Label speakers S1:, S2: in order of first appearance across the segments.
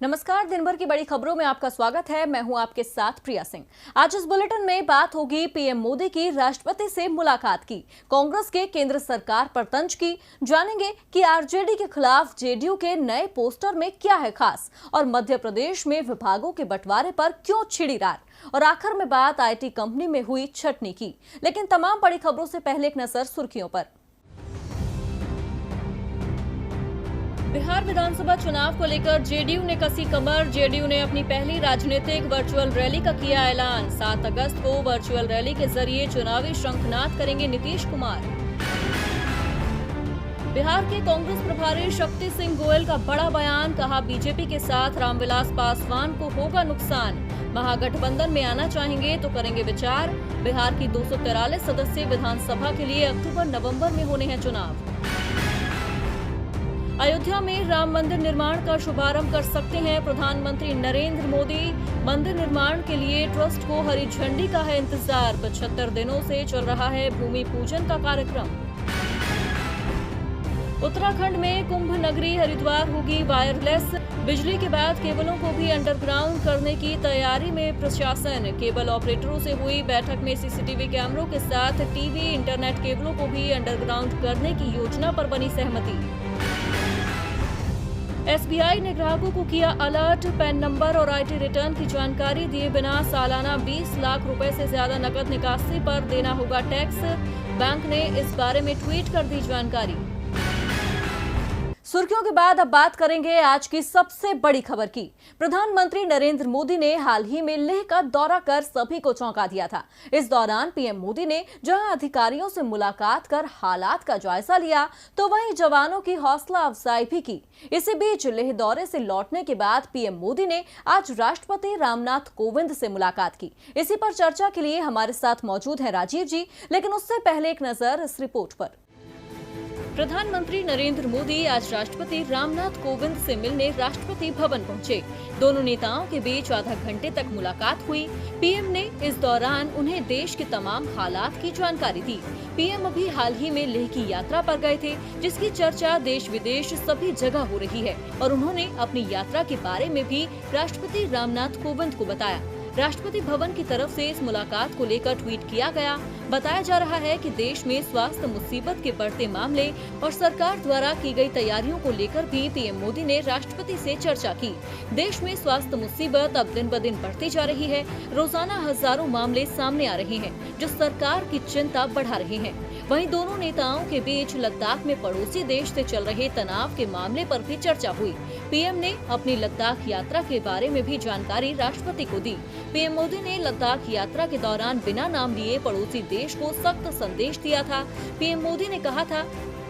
S1: नमस्कार। दिन भर की बड़ी खबरों में आपका स्वागत है। मैं हूं आपके साथ प्रिया सिंह। आज इस बुलेटिन में बात होगी पीएम मोदी की राष्ट्रपति से मुलाकात की, कांग्रेस के केंद्र सरकार पर तंज की, जानेंगे कि आरजेडी के खिलाफ जेडीयू के नए पोस्टर में क्या है खास, और मध्य प्रदेश में विभागों के बंटवारे पर क्यों छिड़ी रार, और आखिर में बात आईटी कंपनी में हुई छटनी की। लेकिन तमाम बड़ी खबरों से पहले एक नजर सुर्खियों पर। बिहार विधानसभा चुनाव को लेकर जेडीयू ने कसी कमर। जेडीयू ने अपनी पहली राजनीतिक वर्चुअल रैली का किया ऐलान। 7 अगस्त को वर्चुअल रैली के जरिए चुनावी शंखनाद करेंगे नीतीश कुमार। बिहार के कांग्रेस प्रभारी शक्ति सिंह गोयल का बड़ा बयान, कहा बीजेपी के साथ रामविलास पासवान को होगा नुकसान। महागठबंधन में आना चाहेंगे तो करेंगे विचार। बिहार की 243 सदस्यीय विधानसभा के लिए अक्टूबर-नवंबर में होने हैं चुनाव। अयोध्या में राम मंदिर निर्माण का शुभारंभ कर सकते हैं प्रधानमंत्री नरेंद्र मोदी। मंदिर निर्माण के लिए ट्रस्ट को हरी झंडी का है इंतजार। 75 दिनों से चल रहा है भूमि पूजन का कार्यक्रम। उत्तराखंड में कुंभ नगरी हरिद्वार होगी वायरलेस। बिजली के बाद केबलों को भी अंडरग्राउंड करने की तैयारी में प्रशासन। केबल ऑपरेटरों से हुई बैठक में सीसीटीवी कैमरों के साथ टीवी इंटरनेट केबलों को भी अंडरग्राउंड करने की योजना पर बनी सहमति। एसबीआई ने ग्राहकों को किया अलर्ट। पैन नंबर और आईटी रिटर्न की जानकारी दिए बिना सालाना 20 लाख रुपए से ज्यादा नकद निकासी पर देना होगा टैक्स। बैंक ने इस बारे में ट्वीट कर दी जानकारी। सुर्खियों के बाद अब बात करेंगे आज की सबसे बड़ी खबर की। प्रधानमंत्री नरेंद्र मोदी ने हाल ही में लेह का दौरा कर सभी को चौंका दिया था। इस दौरान पीएम मोदी ने जहां अधिकारियों से मुलाकात कर हालात का जायजा लिया, तो वहीं जवानों की हौसला अफजाई भी की। इसी बीच लेह दौरे से लौटने के बाद पीएम मोदी ने आज राष्ट्रपति रामनाथ कोविंद से मुलाकात की। इसी पर चर्चा के लिए हमारे साथ मौजूद है राजीव जी, लेकिन उससे पहले एक नजर इस रिपोर्ट पर। प्रधानमंत्री नरेंद्र मोदी आज राष्ट्रपति रामनाथ कोविंद से मिलने राष्ट्रपति भवन पहुंचे। दोनों नेताओं के बीच आधा घंटे तक मुलाकात हुई। पीएम ने इस दौरान उन्हें देश के तमाम हालात की जानकारी दी। पीएम अभी हाल ही में लेह की यात्रा पर गए थे, जिसकी चर्चा देश विदेश सभी जगह हो रही है, और उन्होंने अपनी यात्रा के बारे में भी राष्ट्रपति रामनाथ कोविंद को बताया। राष्ट्रपति भवन की तरफ से इस मुलाकात को लेकर ट्वीट किया गया। बताया जा रहा है कि देश में स्वास्थ्य मुसीबत के बढ़ते मामले और सरकार द्वारा की गई तैयारियों को लेकर भी पीएम मोदी ने राष्ट्रपति से चर्चा की। देश में स्वास्थ्य मुसीबत अब दिन ब दिन बढ़ती जा रही है। रोजाना हजारों मामले सामने आ रहे हैं, जो सरकार की चिंता बढ़ा रहे हैं। वहीं दोनों नेताओं के बीच लद्दाख में पड़ोसी देश से चल रहे तनाव के मामले पर भी चर्चा हुई। पीएम ने अपनी लद्दाख यात्रा के बारे में भी जानकारी राष्ट्रपति को दी। पीएम मोदी ने लद्दाख यात्रा के दौरान बिना नाम लिए पड़ोसी देश को सख्त संदेश दिया था। पीएम मोदी ने कहा था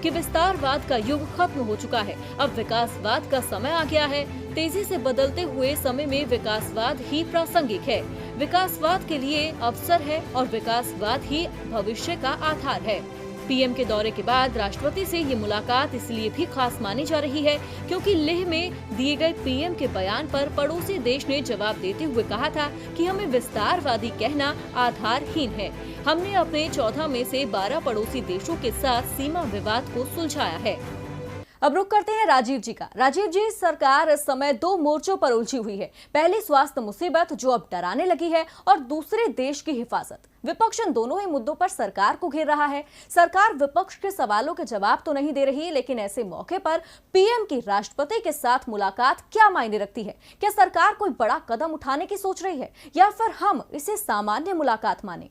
S1: कि विस्तारवाद का युग खत्म हो चुका है, अब विकासवाद का समय आ गया है। तेजी से बदलते हुए समय में विकासवाद ही प्रासंगिक है। विकासवाद के लिए अवसर है और विकासवाद ही भविष्य का आधार है। पीएम के दौरे के बाद राष्ट्रपति से ये मुलाकात इसलिए भी खास मानी जा रही है क्योंकि लेह में दिए गए पीएम के बयान पर पड़ोसी देश ने जवाब देते हुए कहा था कि हमें विस्तारवादी कहना आधारहीन है। हमने अपने 14 में से 12 पड़ोसी देशों के साथ सीमा विवाद को सुलझाया है। अब रुक करते हैं राजीव जी का। राजीव जी, सरकार इस समय 2 मोर्चों पर उलझी हुई है। पहली स्वास्थ्य मुसीबत जो अब डराने लगी है, और दूसरे देश की हिफाजत। विपक्ष इन दोनों ही मुद्दों पर सरकार को घेर रहा है। सरकार विपक्ष के सवालों के जवाब तो नहीं दे रही, लेकिन ऐसे मौके पर पीएम की राष्ट्रपति के साथ मुलाकात क्या मायने रखती है? क्या सरकार कोई बड़ा कदम उठाने की सोच रही है, या फिर हम इसे सामान्य मुलाकात माने?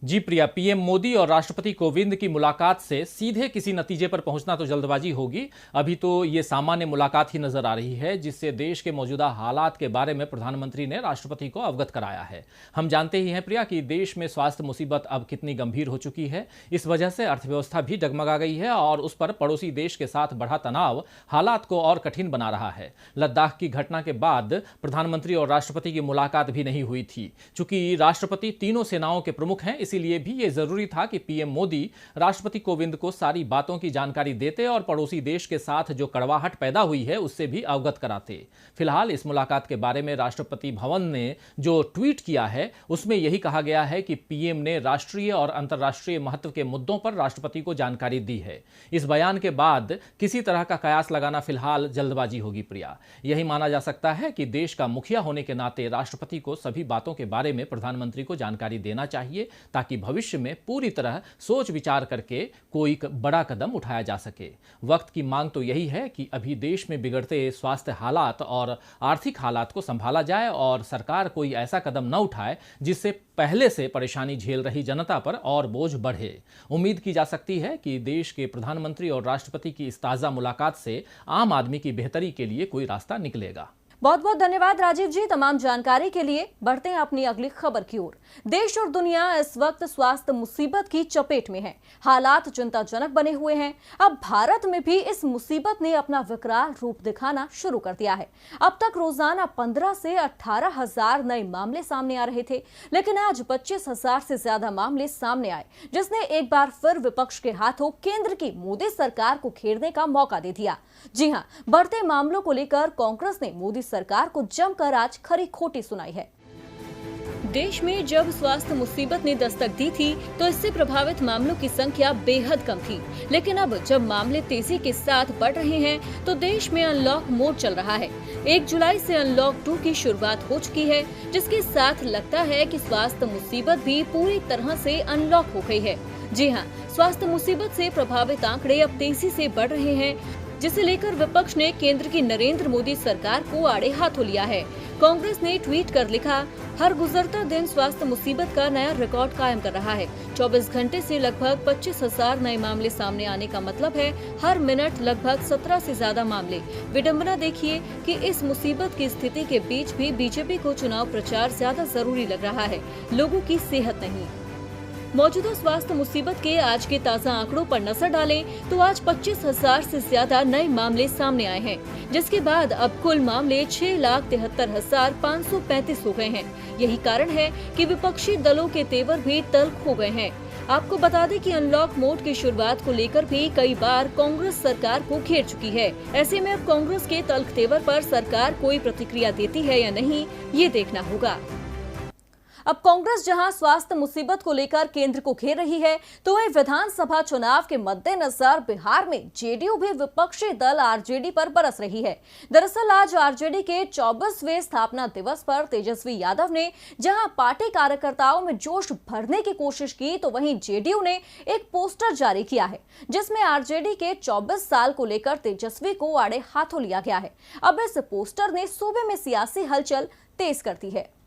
S2: जी प्रिया, पीएम मोदी और राष्ट्रपति कोविंद की मुलाकात से सीधे किसी नतीजे पर पहुंचना तो जल्दबाजी होगी। अभी तो ये सामान्य मुलाकात ही नजर आ रही है, जिससे देश के मौजूदा हालात के बारे में प्रधानमंत्री ने राष्ट्रपति को अवगत कराया है। हम जानते ही हैं प्रिया कि देश में स्वास्थ्य मुसीबत अब कितनी गंभीर हो चुकी है। इस वजह से अर्थव्यवस्था भी डगमगा गई है, और उस पर पड़ोसी देश के साथ बढ़ा तनाव हालात को और कठिन बना रहा है। लद्दाख की घटना के बाद प्रधानमंत्री और राष्ट्रपति की मुलाकात भी नहीं हुई थी। चूंकि राष्ट्रपति तीनों सेनाओं के प्रमुख हैं, इसीलिए भी ये जरूरी था कि पीएम मोदी राष्ट्रपति कोविंद को सारी बातों की जानकारी देते और पड़ोसी देश के साथ जो कड़वाहट पैदा हुई है उससे भी अवगत कराते। फिलहाल इस मुलाकात के बारे में राष्ट्रपति भवन ने जो ट्वीट किया है उसमें यही कहा गया है कि पीएम ने राष्ट्रीय और अंतर्राष्ट्रीय महत्व के मुद्दों पर राष्ट्रपति को जानकारी दी है। इस बयान के बाद किसी तरह का कयास लगाना फिलहाल जल्दबाजी होगी प्रिया। यही माना जा सकता है कि देश का मुखिया होने के नाते राष्ट्रपति को सभी बातों के बारे में प्रधानमंत्री को जानकारी देना चाहिए ताकि भविष्य में पूरी तरह सोच विचार करके कोई बड़ा कदम उठाया जा सके। वक्त की मांग तो यही है कि अभी देश में बिगड़ते स्वास्थ्य हालात और आर्थिक हालात को संभाला जाए और सरकार कोई ऐसा कदम न उठाए जिससे पहले से परेशानी झेल रही जनता पर और बोझ बढ़े। उम्मीद की जा सकती है कि देश के प्रधानमंत्री और राष्ट्रपति की इस ताजा मुलाकात से आम आदमी की बेहतरी के लिए कोई रास्ता निकलेगा।
S1: बहुत बहुत धन्यवाद राजीव जी तमाम जानकारी के लिए। बढ़ते हैं अपनी अगली खबर की ओर। देश और दुनिया इस वक्त स्वास्थ्य मुसीबत की चपेट में है। हालात चिंताजनक बने हुए हैं। अब भारत में भी इस मुसीबत ने अपना विकराल रूप दिखाना शुरू कर दिया है। अब तक रोजाना 15 से 18 हजार नए मामले सामने आ रहे थे, लेकिन आज 25 हजार से ज्यादा मामले सामने आए, जिसने एक बार फिर विपक्ष के हाथों केंद्र की मोदी सरकार को घेरने का मौका दे दिया। जी हां, बढ़ते मामलों को लेकर कांग्रेस ने मोदी सरकार को जमकर आज खरी खोटी सुनाई है। देश में जब स्वास्थ्य मुसीबत ने दस्तक दी थी तो इससे प्रभावित मामलों की संख्या बेहद कम थी, लेकिन अब जब मामले तेजी के साथ बढ़ रहे हैं तो देश में अनलॉक मोड चल रहा है। 1 जुलाई से अनलॉक 2 की शुरुआत हो चुकी है, जिसके साथ लगता है कि स्वास्थ्य मुसीबत भी पूरी तरह से अनलॉक हो गई है। जी हाँ, स्वास्थ्य मुसीबत से प्रभावित आंकड़े अब तेजी से बढ़ रहे हैं, जिसे लेकर विपक्ष ने केंद्र की नरेंद्र मोदी सरकार को आड़े हाथों लिया है। कांग्रेस ने ट्वीट कर लिखा, हर गुजरता दिन स्वास्थ्य मुसीबत का नया रिकॉर्ड कायम कर रहा है। 24 घंटे से लगभग 25 हजार नए मामले सामने आने का मतलब है हर मिनट लगभग 17 से ज्यादा मामले। विडंबना देखिए कि इस मुसीबत की स्थिति के बीच भी बीजेपी को चुनाव प्रचार ज्यादा जरूरी लग रहा है, लोगों की सेहत नहीं। मौजूदा स्वास्थ्य मुसीबत के आज के ताजा आंकड़ों पर नजर डालें तो आज 25 हजार से ज्यादा नए मामले सामने आए हैं, जिसके बाद अब कुल मामले 6,73,535 हो गए हैं। यही कारण है कि विपक्षी दलों के तेवर भी तल्ख हो गए हैं। आपको बता दें कि अनलॉक मोड की शुरुआत को लेकर भी कई बार कांग्रेस सरकार को घेर चुकी है। ऐसे में अब कांग्रेस के तल्ख तेवर पर सरकार कोई प्रतिक्रिया देती है या नहीं, ये देखना होगा। अब कांग्रेस जहां स्वास्थ्य मुसीबत को लेकर केंद्र को घेर रही है, तो वहीं विधानसभा चुनाव के मद्देनजर बिहार में जेडीयू भी विपक्षी दल आरजेडी पर बरस रही है। दरअसल आज आरजेडी के 24वें स्थापना दिवस पर तेजस्वी यादव ने जहां पार्टी कार्यकर्ताओं में जोश भरने की कोशिश की, तो वहीं जेडीयू ने एक पोस्टर जारी किया है, जिसमें आरजेडी के 24 साल को लेकर तेजस्वी को आड़े हाथों लिया गया है। अब इस पोस्टर ने सूबे में सियासी हलचल तेज कर दी है।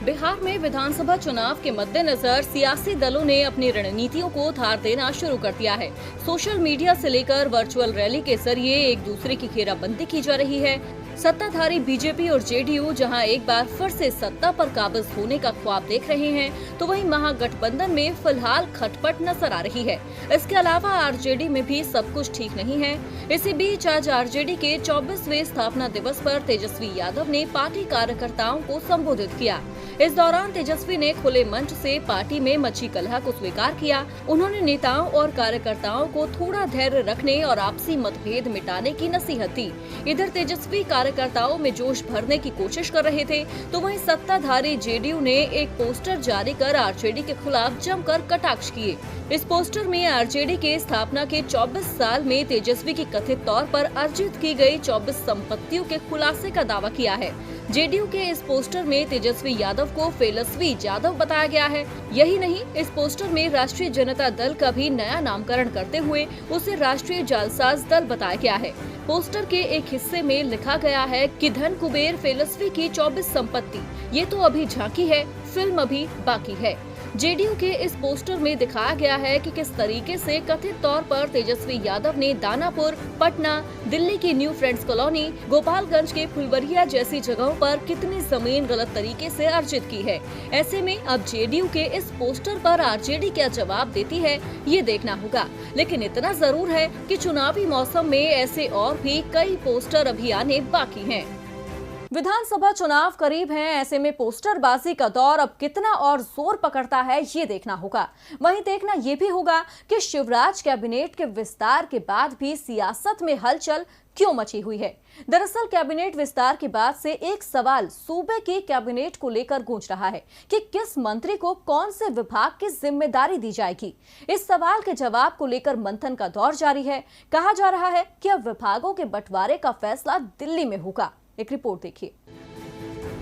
S1: बिहार में विधानसभा चुनाव के मद्देनजर सियासी दलों ने अपनी रणनीतियों को धार देना शुरू कर दिया है। सोशल मीडिया से लेकर वर्चुअल रैली के जरिए एक दूसरे की घेराबंदी की जा रही है। सत्ताधारी बीजेपी और जेडीयू जहां एक बार फिर से सत्ता पर काबिज होने का ख्वाब देख रहे हैं, तो वहीं महागठबंधन में फिलहाल खटपट नजर आ रही है। इसके अलावा आरजेडी में भी सब कुछ ठीक नहीं है। इसी बीच आज आरजेडी के 24वें स्थापना दिवस पर तेजस्वी यादव ने पार्टी कार्यकर्ताओं को संबोधित किया। इस दौरान तेजस्वी ने खुले मंच से पार्टी में मची कलह को स्वीकार किया। उन्होंने नेताओं और कार्यकर्ताओं को थोड़ा धैर्य रखने और आपसी मतभेद मिटाने की नसीहत दी। इधर तेजस्वी कार्यकर्ताओं में जोश भरने की कोशिश कर रहे थे, तो वहीं सत्ताधारी जेडीयू ने एक पोस्टर जारी कर आरजेडी के खिलाफ जमकर कटाक्ष किए। इस पोस्टर में आरजेडी के स्थापना के 24 साल में तेजस्वी की कथित तौर पर अर्जित की गई 24 संपत्तियों के खुलासे का दावा किया है। जेडीयू के इस पोस्टर में तेजस्वी यादव को फेलस्वी यादव बताया गया है। यही नहीं, इस पोस्टर में राष्ट्रीय जनता दल का भी नया नामकरण करते हुए उसे राष्ट्रीय जालसाज दल बताया गया है। पोस्टर के एक हिस्से में लिखा गया है कि धन कुबेर फेलस्वी की 24 संपत्ति, ये तो अभी झांकी है, फिल्म अभी बाकी है। जेडीयू के इस पोस्टर में दिखाया गया है कि किस तरीके से कथित तौर पर तेजस्वी यादव ने दानापुर, पटना, दिल्ली की न्यू फ्रेंड्स कॉलोनी, गोपालगंज के फुलवरिया जैसी जगहों पर कितनी जमीन गलत तरीके से अर्जित की है। ऐसे में अब जेडीयू के इस पोस्टर पर आरजेडी क्या जवाब देती है, ये देखना होगा। लेकिन इतना जरूर है कि चुनावी मौसम में ऐसे और भी कई पोस्टर अभी आने बाकी हैं। विधानसभा चुनाव करीब हैं, ऐसे में पोस्टरबाजी का दौर अब कितना और जोर पकड़ता है ये देखना होगा। वहीं देखना ये भी होगा कि शिवराज कैबिनेट के विस्तार के बाद भी सियासत में हलचल क्यों मची हुई है। दरअसल कैबिनेट विस्तार के बाद से एक सवाल सूबे की कैबिनेट को लेकर गूंज रहा है कि किस मंत्री को कौन से विभाग की जिम्मेदारी दी जाएगी। इस सवाल के जवाब को लेकर मंथन का दौर जारी है। कहा जा रहा है कि अब विभागों के बंटवारे का फैसला दिल्ली में होगा। एक रिपोर्ट देखिए।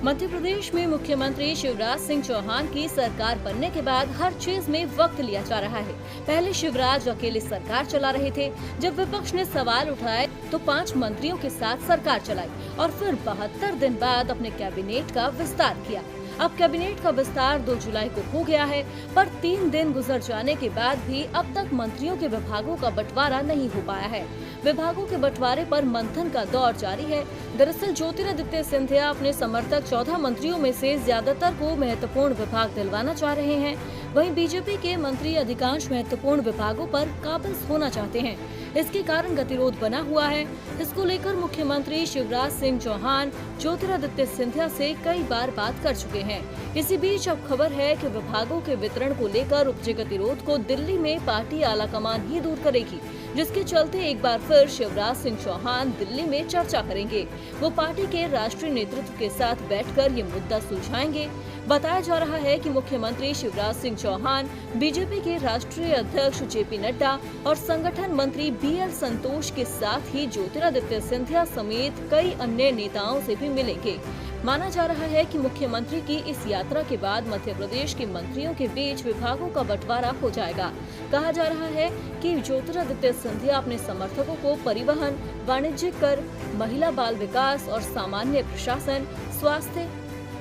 S1: मध्य प्रदेश में मुख्यमंत्री शिवराज सिंह चौहान की सरकार बनने के बाद हर चीज में वक्त लिया जा रहा है। पहले शिवराज अकेले सरकार चला रहे थे। जब विपक्ष ने सवाल उठाए तो 5 मंत्रियों के साथ सरकार चलाई और फिर 72 दिन बाद अपने कैबिनेट का विस्तार किया। अब कैबिनेट का विस्तार 2 जुलाई को हो गया है, पर 3 दिन गुजर जाने के बाद भी अब तक मंत्रियों के विभागों का बंटवारा नहीं हो पाया है। विभागों के बंटवारे पर मंथन का दौर जारी है। दरअसल ज्योतिरादित्य सिंधिया अपने समर्थक 14 मंत्रियों में से ज्यादातर को महत्वपूर्ण विभाग दिलवाना चाह रहे हैं। वहीं बीजेपी के मंत्री अधिकांश महत्वपूर्ण विभागों पर काबिज होना चाहते हैं। इसके कारण गतिरोध बना हुआ है। इसको लेकर मुख्यमंत्री शिवराज सिंह चौहान ज्योतिरादित्य सिंधिया से कई बार बात कर चुके हैं। इसी बीच अब खबर है कि विभागों के वितरण को लेकर उपजे गतिरोध को दिल्ली में पार्टी आलाकमान ही दूर करेगी, जिसके चलते एक बार फिर शिवराज सिंह चौहान दिल्ली में चर्चा करेंगे। वो पार्टी के राष्ट्रीय नेतृत्व के साथ बैठकर ये मुद्दा सुलझाएंगे। बताया जा रहा है कि मुख्यमंत्री शिवराज सिंह चौहान बीजेपी के राष्ट्रीय अध्यक्ष जेपी नड्डा और संगठन मंत्री बीएल संतोष के साथ ही ज्योतिरादित्य सिंधिया समेत कई अन्य नेताओं से भी मिलेंगे। माना जा रहा है कि मुख्यमंत्री की इस यात्रा के बाद मध्य प्रदेश के मंत्रियों के बीच विभागों का बंटवारा हो जाएगा। कहा जा रहा है कि ज्योतिरादित्य सिंधिया अपने समर्थकों को परिवहन, वाणिज्यिक कर, महिला बाल विकास और सामान्य प्रशासन, स्वास्थ्य,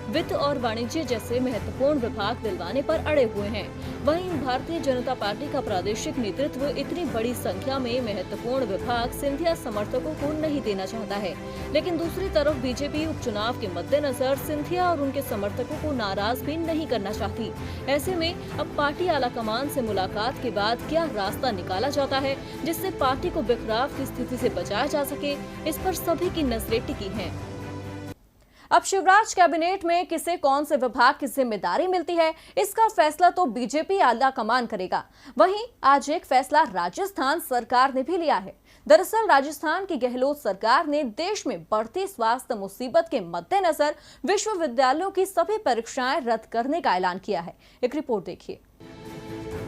S1: वित्त और वाणिज्य जैसे महत्वपूर्ण विभाग दिलवाने पर अड़े हुए हैं। वहीं भारतीय जनता पार्टी का प्रादेशिक नेतृत्व इतनी बड़ी संख्या में महत्वपूर्ण विभाग सिंधिया समर्थकों को नहीं देना चाहता है। लेकिन दूसरी तरफ बीजेपी उपचुनाव के मद्देनजर सिंधिया और उनके समर्थकों को नाराज भी नहीं करना चाहती। ऐसे में अब पार्टी आलाकमान से मुलाकात के बाद क्या रास्ता निकाला जाता है जिससे पार्टी को बिखराव की स्थिति से बचाया जा सके, इस पर सभी की नजरें टिकी हैं। अब शिवराज कैबिनेट में किसे कौन से विभाग की जिम्मेदारी मिलती है, इसका फैसला तो बीजेपी आलाकमान करेगा। वहीं आज एक फैसला राजस्थान सरकार ने भी लिया है। दरअसल राजस्थान की गहलोत सरकार ने देश में बढ़ती स्वास्थ्य मुसीबत के मद्देनजर विश्वविद्यालयों की सभी परीक्षाएं रद्द करने का ऐलान किया है। एक रिपोर्ट देखिए।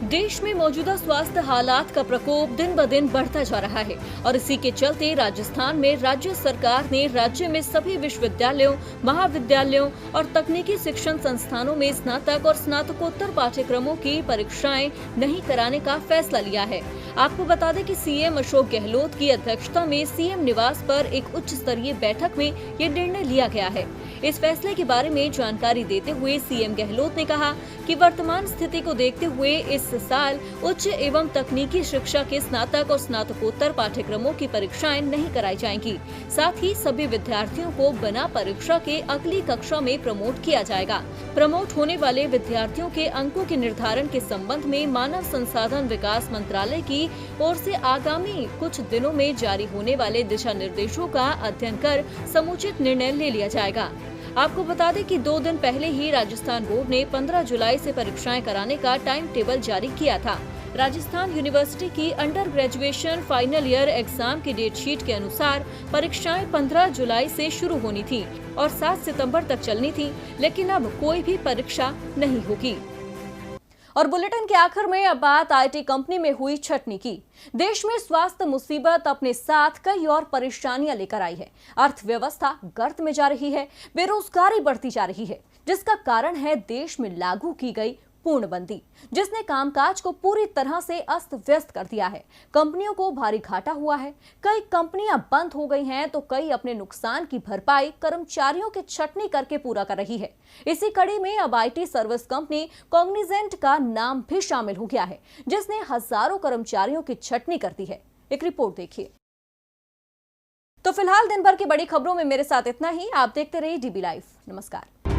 S1: देश में मौजूदा स्वास्थ्य हालात का प्रकोप दिन ब दिन बढ़ता जा रहा है और इसी के चलते राजस्थान में राज्य सरकार ने राज्य में सभी विश्वविद्यालयों, महाविद्यालयों और तकनीकी शिक्षण संस्थानों में स्नातक और स्नातकोत्तर पाठ्यक्रमों की परीक्षाएं नहीं कराने का फैसला लिया है। आपको बता दें कि सीएम अशोक गहलोत की अध्यक्षता में सीएम निवास पर एक उच्च स्तरीय बैठक में ये निर्णय लिया गया है। इस फैसले के बारे में जानकारी देते हुए सीएम गहलोत ने कहा कि वर्तमान स्थिति को देखते हुए इस साल उच्च एवं तकनीकी शिक्षा के स्नातक और स्नातकोत्तर पाठ्यक्रमों की परीक्षाएं नहीं कराई जाएंगी। साथ ही सभी विद्यार्थियों को बिना परीक्षा के अगली कक्षा में प्रमोट किया जाएगा। प्रमोट होने वाले विद्यार्थियों के अंकों के निर्धारण के संबंध में मानव संसाधन विकास मंत्रालय की ओर से आगामी कुछ दिनों में जारी होने वाले दिशा निर्देशों का अध्ययन कर समुचित निर्णय ले लिया जाएगा। आपको बता दें कि 2 दिन पहले ही राजस्थान बोर्ड ने 15 जुलाई से परीक्षाएं कराने का टाइम टेबल जारी किया था। राजस्थान यूनिवर्सिटी की under graduation final year exam की डेट शीट के अनुसार परीक्षाएं 15 जुलाई से शुरू होनी थी और 7 सितंबर तक चलनी थी, लेकिन अब कोई भी परीक्षा नहीं होगी। और बुलेटिन के आखिर में अब बात आईटी कंपनी में हुई छटनी की। देश में स्वास्थ्य मुसीबत अपने साथ कई और परेशानियां लेकर आई है। अर्थव्यवस्था गर्त में जा रही है, बेरोजगारी बढ़ती जा रही है, जिसका कारण है देश में लागू की गई पूर्णबंदी, जिसने कामकाज को पूरी तरह से अस्त व्यस्त कर दिया है। कंपनियों को भारी घाटा हुआ है। कई कंपनियां बंद हो गई हैं तो कई अपने नुकसान की भरपाई कर्मचारियों की छटनी करके पूरा कर रही है। इसी कड़ी में अब आईटी सर्विस कंपनी कॉग्निजेंट का नाम भी शामिल हो गया है, जिसने हजारों कर्मचारियों की छटनी कर दी है। एक रिपोर्ट देखिए। तो फिलहाल दिन भर की बड़ी खबरों में मेरे साथ इतना ही। आप देखते रहिए डीबी लाइव। नमस्कार।